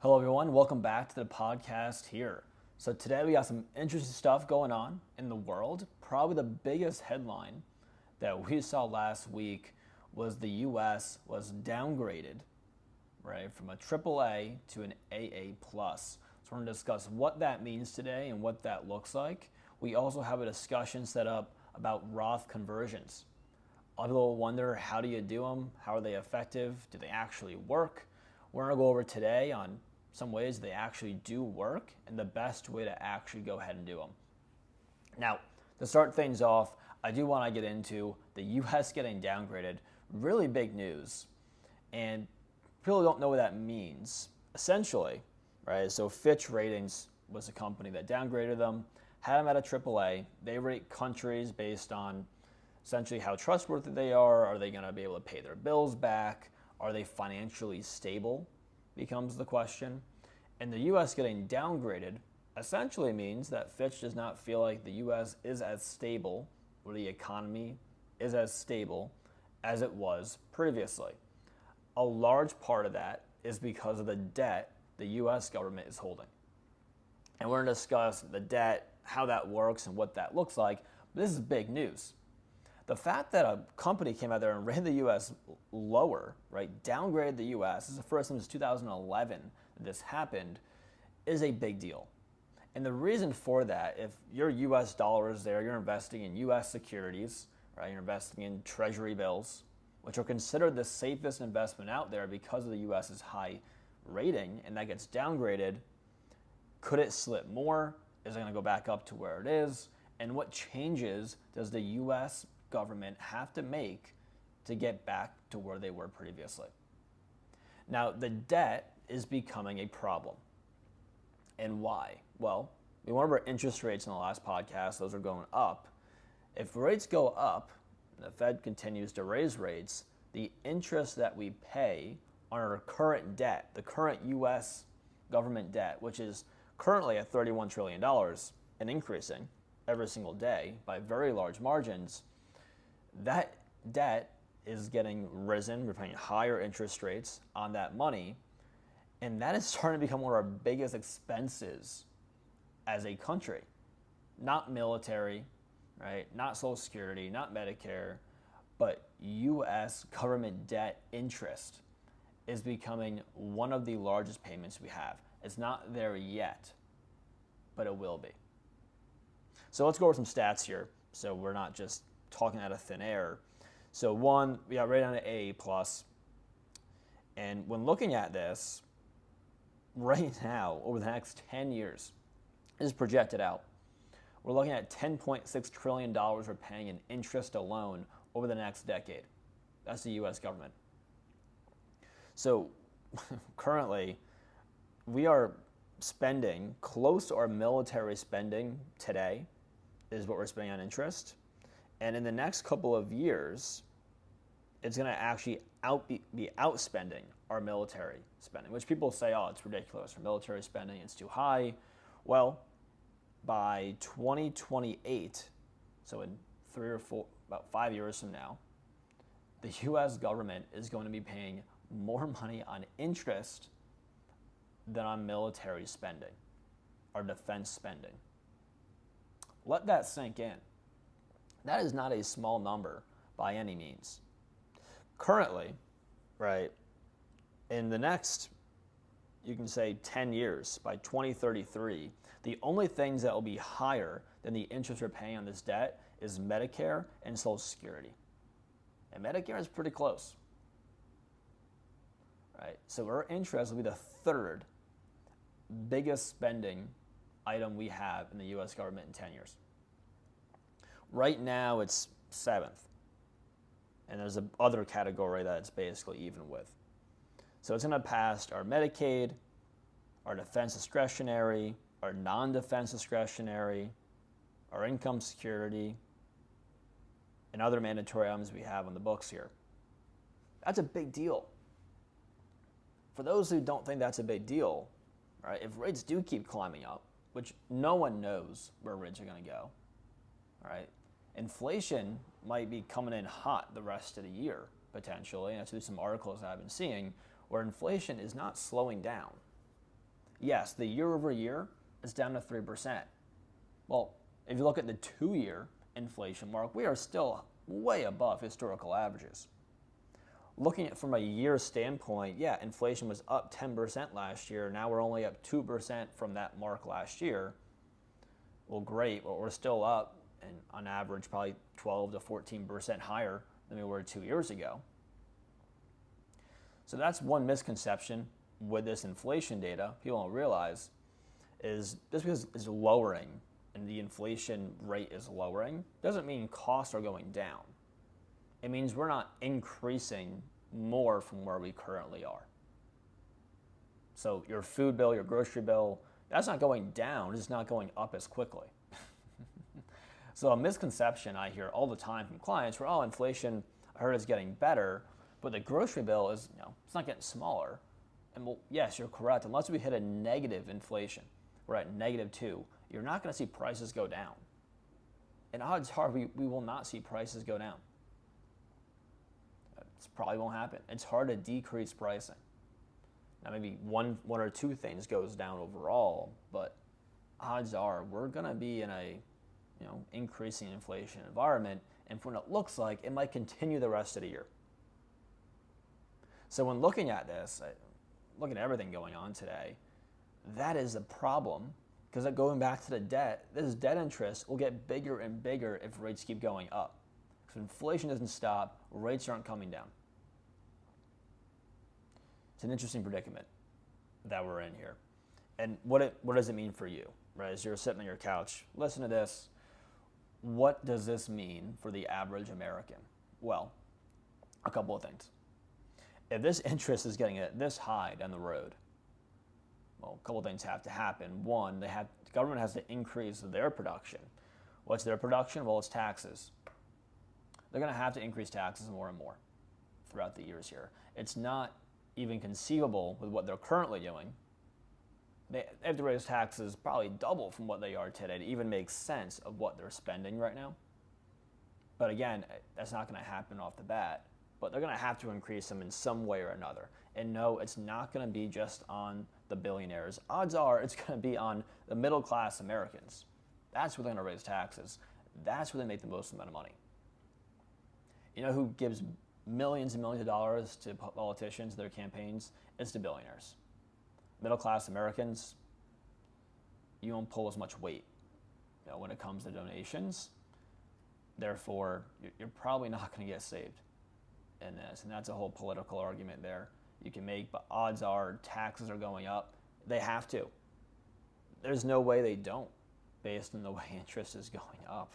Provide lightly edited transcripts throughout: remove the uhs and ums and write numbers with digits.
Hello everyone, welcome back to the podcast here. So today we got some interesting stuff going on in the world. Probably the biggest headline that we saw last week was the US was downgraded, right, from a AAA to an AA+. So we're going to discuss what that means today and what that looks like. We also have a discussion set up about Roth conversions. A lot of people wonder, how do you do them? How are they effective? Do they actually work? We're going to go over today on some ways they actually do work and the best way to actually go ahead and do them. Now, to start things off, I do want to get into the US getting downgraded. Really big news. And people don't know what that means. Essentially, right? So Fitch Ratings was a company that downgraded them, had them at a AAA. They rate countries based on essentially how trustworthy they are. Are they going to be able to pay their bills back? Are they financially stable? Becomes the question. And the US getting downgraded essentially means that Fitch does not feel like the US is as stable, or the economy is as stable as it was previously. A large part of that is because of the debt the US government is holding. And we're going to discuss the debt, how that works, and what that looks like. But this is big news. The fact that a company came out there and rated the U.S. lower, right, downgraded the U.S., this is the first time since 2011 that this happened, is a big deal. And the reason for that, if your U.S. dollar is there, you're investing in U.S. securities, right, you're investing in treasury bills, which are considered the safest investment out there because of the U.S.'s high rating, and that gets downgraded. Could it slip more? Is it going to go back up to where it is? And what changes does the U.S. government have to make to get back to where they were previously? Now, the debt is becoming a problem. And why? Well, we went over interest rates in the last podcast. Those are going up. If rates go up, and the Fed continues to raise rates, the interest that we pay on our current debt, the current U.S. government debt, which is currently at $31 trillion and increasing every single day by very large margins, that debt is getting risen. We're paying higher interest rates on that money, and that is starting to become one of our biggest expenses as a country. Not military, right? Not Social Security, not Medicare, but U.S. government debt interest is becoming one of the largest payments we have. It's not there yet, but it will be. So let's go over some stats here, so we're not just talking out of thin air. So one, we got right down to AA+. And when looking at this, right now, over the next 10 years, this is projected out. We're looking at $10.6 trillion we're paying in interest alone over the next decade. That's the U.S. government. So currently, we are spending close to our military spending today is what we're spending on interest. And in the next couple of years, it's going to actually be outspending our military spending, which people say, oh, it's ridiculous. For military spending, it's too high. Well, by 2028, so in about 5 years from now, the U.S. government is going to be paying more money on interest than on military spending, our defense spending. Let that sink in. That is not a small number by any means. Currently, right, in the next, you can say 10 years, by 2033, the only things that will be higher than the interest we're paying on this debt is Medicare and Social Security. And Medicare is pretty close, right? So our interest will be the third biggest spending item we have in the U.S. government in 10 years. Right now, it's seventh. And there's a other category that it's basically even with. So it's going to pass our Medicaid, our defense discretionary, our non-defense discretionary, our income security, and other mandatory items we have on the books here. That's a big deal. For those who don't think that's a big deal, right, if rates do keep climbing up, which no one knows where rates are going to go, right? Inflation might be coming in hot the rest of the year, potentially. And that's through some articles I've been seeing where inflation is not slowing down. Yes, the year over year is down to 3%. Well, if you look at the 2-year inflation mark, we are still way above historical averages. Looking at from a year standpoint, yeah, inflation was up 10% last year. Now we're only up 2% from that mark last year. Well, great, but we're still up, and on average, probably 12 to 14% higher than we were 2 years ago. So that's one misconception with this inflation data people don't realize is just because it's lowering and the inflation rate is lowering doesn't mean costs are going down. It means we're not increasing more from where we currently are. So your food bill, your grocery bill, that's not going down, it's not going up as quickly. So a misconception I hear all the time from clients where, oh, inflation, I heard is getting better, but the grocery bill is, it's not getting smaller. And well, yes, you're correct. Unless we hit a negative inflation, we're at -2, you're not going to see prices go down. And odds are we will not see prices go down. It probably won't happen. It's hard to decrease pricing. Now maybe one or two things goes down overall, but odds are we're going to be in a increasing inflation environment, and from what it looks like, it might continue the rest of the year. So when looking at this, looking at everything going on today, that is a problem, because going back to the debt, this debt interest will get bigger and bigger if rates keep going up. If inflation doesn't stop, rates aren't coming down. It's an interesting predicament that we're in here. And what does it mean for you, right? As you're sitting on your couch, listen to this. What does this mean for the average American? Well, a couple of things. If this interest is getting this high down the road, well, a couple of things have to happen. One, the government has to increase their production. What's their production? Well, it's taxes. They're going to have to increase taxes more and more throughout the years here. It's not even conceivable with what they're currently doing. They have to raise taxes probably double from what they are today to even make sense of what they're spending right now. But again, that's not going to happen off the bat. But they're going to have to increase them in some way or another. And no, it's not going to be just on the billionaires. Odds are it's going to be on the middle class Americans. That's where they're going to raise taxes. That's where they make the most amount of money. You know who gives millions and millions of dollars to politicians, their campaigns? It's the billionaires. Middle class Americans, you won't pull as much weight when it comes to donations. Therefore, you're probably not going to get saved in this. And that's a whole political argument there you can make. But odds are taxes are going up. They have to. There's no way they don't, based on the way interest is going up.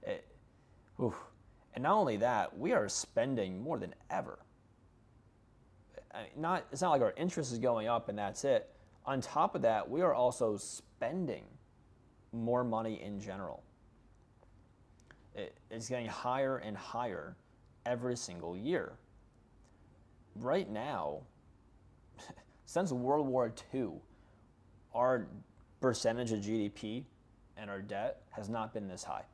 And not only that, we are spending more than ever. It's not like our interest is going up and that's it. On top of that, we are also spending more money in general. It's getting higher and higher every single year. Right now, since World War II, our percentage of GDP and our debt has not been this high.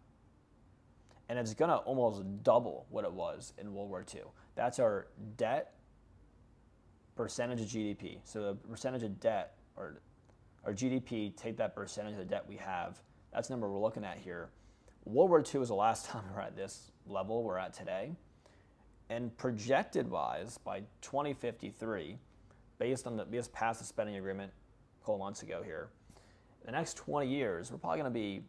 And it's going to almost double what it was in World War II. That's our debt percentage of GDP. So the percentage of debt, or our GDP, take that percentage of the debt we have, that's the number we're looking at here. World War II was the last time we were at this level we're at today. And projected-wise, by 2053, based on we just passed the spending agreement a couple months ago here, the next 20 years, we're probably going to be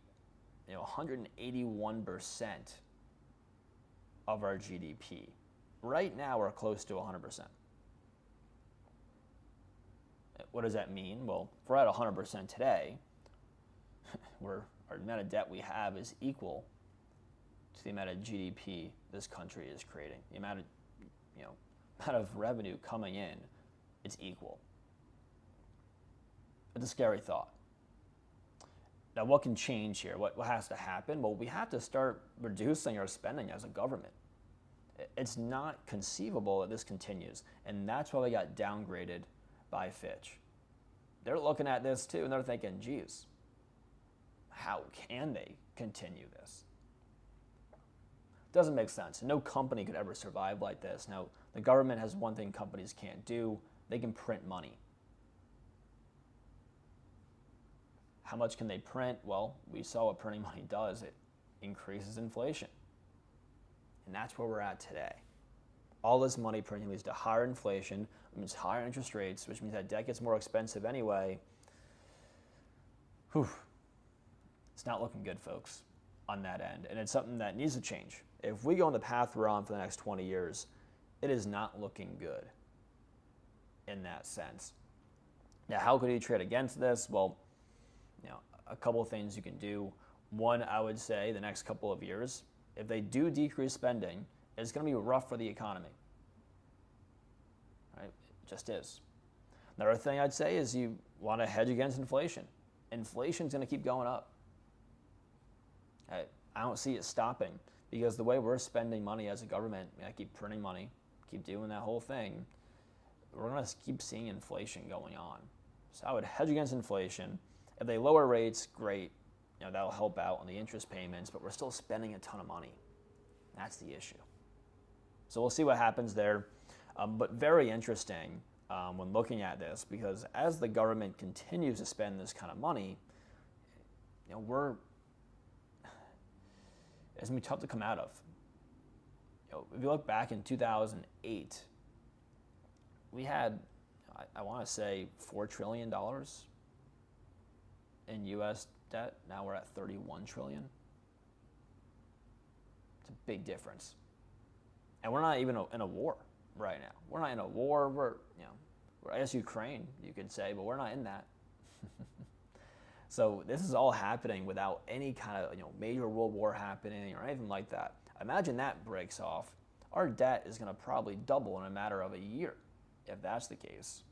181% of our GDP. Right now, we're close to 100%. What does that mean? Well, if we're at 100% today, our amount of debt we have is equal to the amount of GDP this country is creating. The amount of revenue coming in, it's equal. It's a scary thought. Now, what can change here? What has to happen? Well, we have to start reducing our spending as a government. It's not conceivable that this continues, and that's why we got downgraded by Fitch. They're looking at this too, and they're thinking, geez, how can they continue this? Doesn't make sense. No company could ever survive like this. Now, the government has one thing companies can't do. They can print money. How much can they print? Well, we saw what printing money does. It increases inflation. And that's where we're at today. All this money printing leads to higher inflation, which means higher interest rates, which means that debt gets more expensive anyway. Whew. It's not looking good, folks, on that end. And it's something that needs to change. If we go on the path we're on for the next 20 years, it is not looking good in that sense. Now, how could you trade against this? Well, a couple of things you can do. One, I would say the next couple of years, if they do decrease spending, it's going to be rough for the economy. Right? It just is. Another thing I'd say is you want to hedge against inflation. Inflation's going to keep going up. I don't see it stopping because the way we're spending money as a government, I keep printing money, keep doing that whole thing, we're going to keep seeing inflation going on. So I would hedge against inflation. If they lower rates, great. That'll help out on the interest payments, but we're still spending a ton of money. That's the issue. So we'll see what happens there. But very interesting when looking at this, because as the government continues to spend this kind of money, it's going to be tough to come out of. If you look back in 2008, we had, I want to say, $4 trillion in U.S. debt. Now we're at $31 trillion. It's a big difference. And we're not even in a war right now. We're not in a war. We're I guess Ukraine, you could say, but we're not in that. So this is all happening without any kind of major world war happening or anything like that. Imagine that breaks off. Our debt is going to probably double in a matter of a year, if that's the case.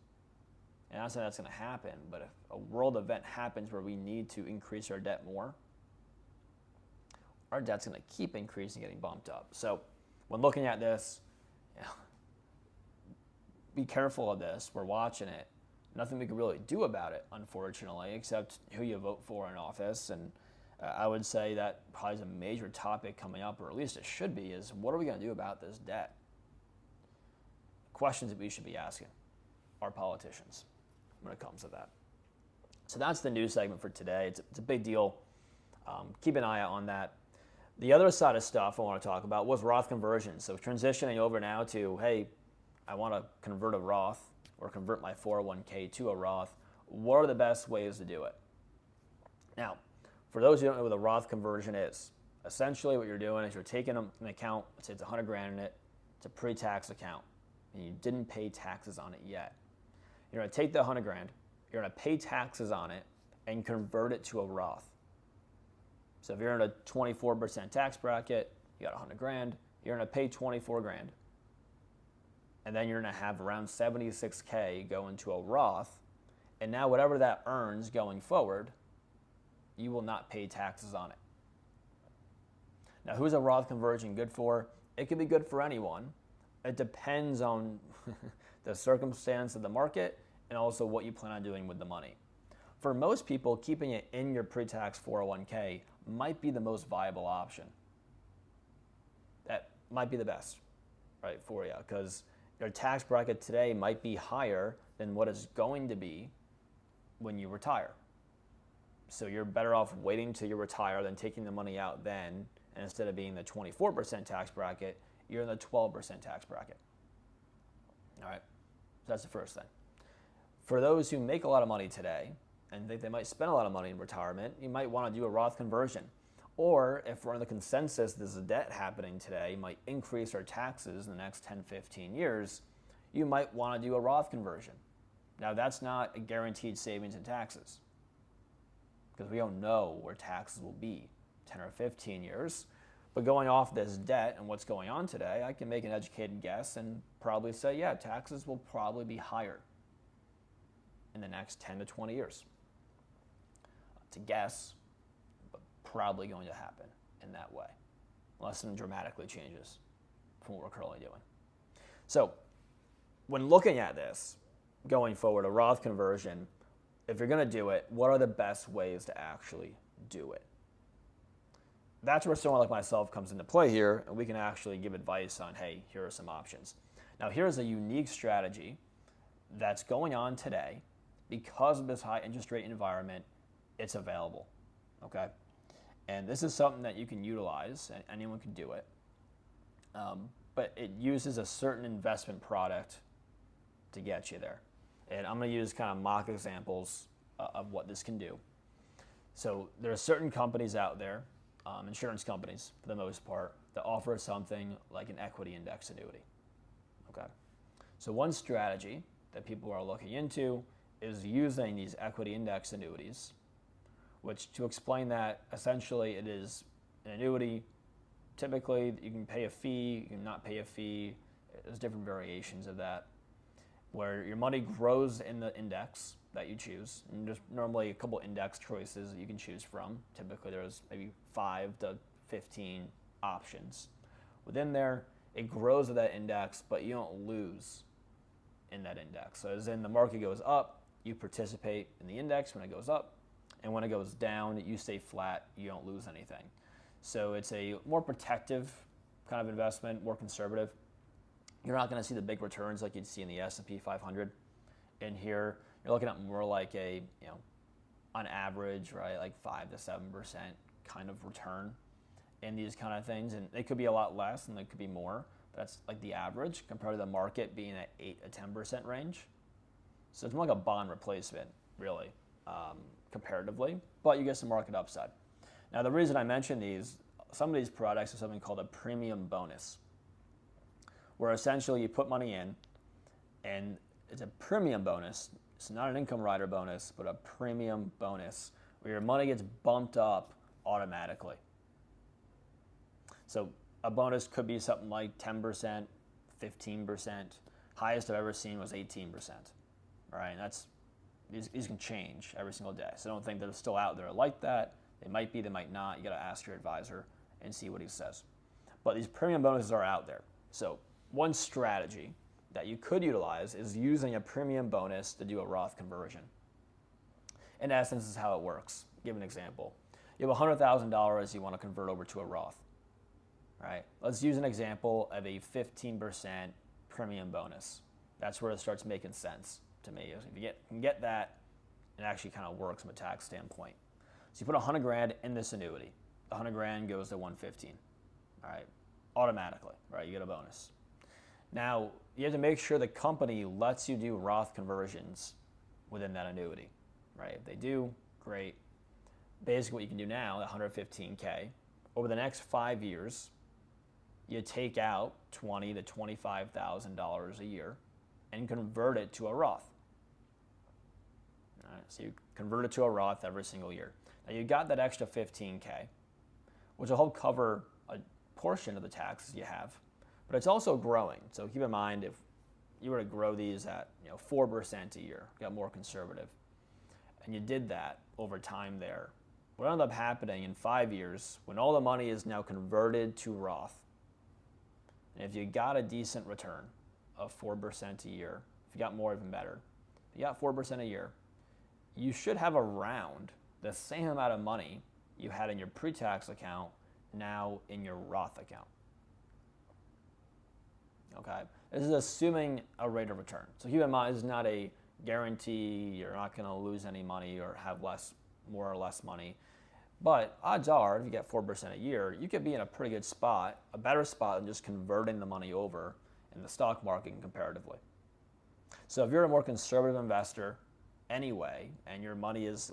And I'm not saying that's going to happen, but if a world event happens where we need to increase our debt more, our debt's going to keep increasing, getting bumped up. So when looking at this, be careful of this. We're watching it. Nothing we can really do about it, unfortunately, except who you vote for in office. And I would say that probably is a major topic coming up, or at least it should be, is what are we going to do about this debt? Questions that we should be asking our politicians when it comes to that. So that's the news segment for today. It's a big deal. Keep an eye out on that. The other side of stuff I want to talk about was Roth conversions. So transitioning over now to, hey, I want to convert a Roth or convert my 401k to a Roth. What are the best ways to do it? Now, for those who don't know what a Roth conversion is, essentially what you're doing is you're taking an account, let's say it's $100,000 in it, it's a pre-tax account, and you didn't pay taxes on it yet. You're going to take the $100,000, you're going to pay taxes on it, and convert it to a Roth. So if you're in a 24% tax bracket, you got $100,000, you're going to pay $24,000. And then you're going to have around $76K go into a Roth. And now whatever that earns going forward, you will not pay taxes on it. Now, who's a Roth conversion good for? It could be good for anyone. It depends on the circumstance of the market and also what you plan on doing with the money. For most people, keeping it in your pre-tax 401k might be the most viable option. That might be the best, right, for you, because your tax bracket today might be higher than what it's going to be when you retire. So you're better off waiting till you retire than taking the money out then, and instead of being the 24% tax bracket, you're in the 12% tax bracket. All right, so that's the first thing. For those who make a lot of money today and think they might spend a lot of money in retirement, you might want to do a Roth conversion. Or if we're in the consensus there's a debt happening today, might increase our taxes in the next 10, 15 years, you might want to do a Roth conversion. Now that's not a guaranteed savings in taxes because we don't know where taxes will be 10 or 15 years. But going off this debt and what's going on today, I can make an educated guess and probably say, yeah, taxes will probably be higher in the next 10 to 20 years. It's a guess, but probably going to happen in that way, unless something dramatically changes from what we're currently doing. So when looking at this, going forward, a Roth conversion, if you're going to do it, what are the best ways to actually do it? That's where someone like myself comes into play here, and we can actually give advice on, hey, here are some options. Now, here's a unique strategy that's going on today because of this high interest rate environment. it's available, okay? And this is something that you can utilize, and anyone can do it, but it uses a certain investment product to get you there. And I'm going to use kind of mock examples of what this can do. So there are certain companies out there, insurance companies for the most part, that offer something like an equity index annuity. Okay. So one strategy that people are looking into is using these equity index annuities, which, to explain that, essentially it is an annuity. Typically you can pay a fee, you can not pay a fee. There's different variations of that, where your money grows in the index that you choose. And there's normally a couple index choices that you can choose from. Typically there's maybe 5 to 15 options. Within there, it grows with that index, but you don't lose in that index. So as in the market goes up, you participate in the index when it goes up, and when it goes down, you stay flat, you don't lose anything. So it's a more protective kind of investment, more conservative. You're not going to see the big returns like you'd see in the S&P 500. In here, you're looking at more like a, on average, right, like 5 to 7% kind of return in these kind of things. And it could be a lot less and it could be more. But that's like the average compared to the market being at 8 to 10% range. So it's more like a bond replacement, really, comparatively. But you get some market upside. Now, the reason I mention these, some of these products are something called a premium bonus, where essentially you put money in, and it's a premium bonus. It's not an income rider bonus, but a premium bonus, where your money gets bumped up automatically. So a bonus could be something like 10%, 15%. Highest I've ever seen was 18%. Right? And these can change every single day. So don't think they're still out there like that. They might be, they might not. You got to ask your advisor and see what he says. But these premium bonuses are out there. So one strategy that you could utilize is using a premium bonus to do a Roth conversion. In essence, this is how it works. Give an example. You have $100,000 you want to convert over to a Roth. Right? Let's use an example of a 15% premium bonus. That's where it starts making sense to me. If you can get that, it actually kind of works from a tax standpoint. So you put $100,000 in this annuity. The $100,000 goes to $115,000. All right, automatically, right? You get a bonus. Now you have to make sure the company lets you do Roth conversions within that annuity, right? If they do, great. Basically, what you can do now, that $115K, over the next 5 years, you take out $20,000 to $25,000 a year and convert it to a Roth. All right, so you convert it to a Roth every single year. Now you got that extra $15K, which will help cover a portion of the taxes you have, but it's also growing. So keep in mind, if you were to grow these at 4% a year, got more conservative, and you did that over time there, what ended up happening in 5 years, when all the money is now converted to Roth, and if you got a decent return of 4% a year, if you got more, even better, if you got 4% a year, you should have around the same amount of money you had in your pre-tax account now in your Roth account. Okay, this is assuming a rate of return. So keep in mind, this is not a guarantee. You're not going to lose any money or have more or less money. But odds are, if you get 4% a year, you could be in a pretty good spot, a better spot than just converting the money over in the stock market comparatively. So if you're a more conservative investor anyway, and your money is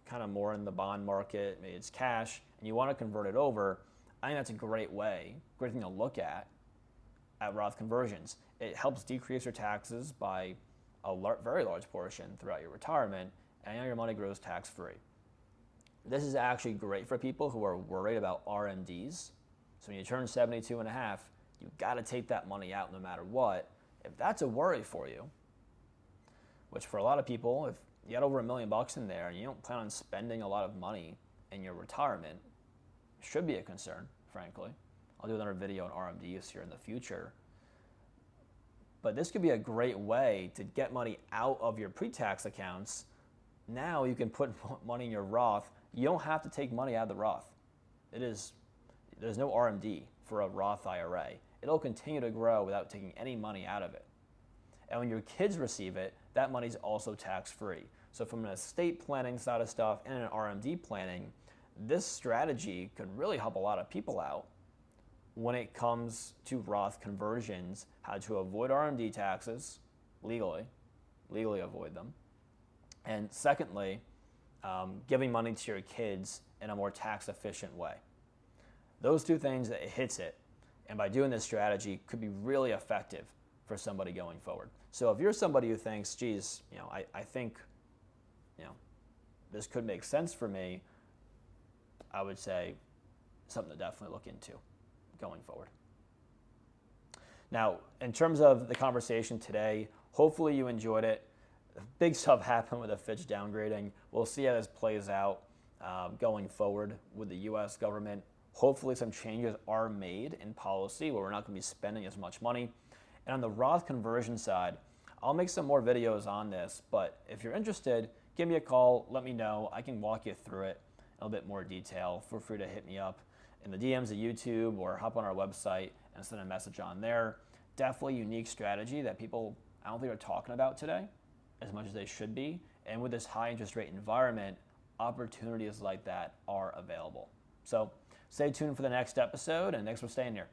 kind of more in the bond market, maybe it's cash, and you want to convert it over, I think that's a great thing to look at Roth conversions. It helps decrease your taxes by a very large portion throughout your retirement, and your money grows tax-free. This is actually great for people who are worried about RMDs. So when you turn 72 and a half, you've got to take that money out no matter what. If that's a worry for you, which for a lot of people, if you got over $1 million in there and you don't plan on spending a lot of money in your retirement, it should be a concern, frankly. I'll do another video on RMDs here in the future. But this could be a great way to get money out of your pre-tax accounts. Now you can put money in your Roth. You don't have to take money out of the Roth. There's no RMD for a Roth IRA. It'll continue to grow without taking any money out of it. And when your kids receive it, that money's also tax-free. So from an estate planning side of stuff and an RMD planning, this strategy could really help a lot of people out when it comes to Roth conversions, how to avoid RMD taxes legally avoid them. And secondly, giving money to your kids in a more tax efficient way. Those two things, it hits it. And by doing this strategy could be really effective for somebody going forward. So if you're somebody who thinks, geez, I think, this could make sense for me, I would say something to definitely look into going forward. Now, in terms of the conversation today, hopefully you enjoyed it. Big stuff happened with the Fitch downgrading. We'll see how this plays out going forward with the U.S. government. Hopefully some changes are made in policy where we're not going to be spending as much money. And on the Roth conversion side, I'll make some more videos on this, but if you're interested, give me a call, let me know. I can walk you through it in a little bit more detail. Feel free to hit me up in the DMs of YouTube or hop on our website and send a message on there. Definitely a unique strategy that people, I don't think, are talking about today as much as they should be. And with this high interest rate environment, opportunities like that are available. So stay tuned for the next episode, and thanks for staying here.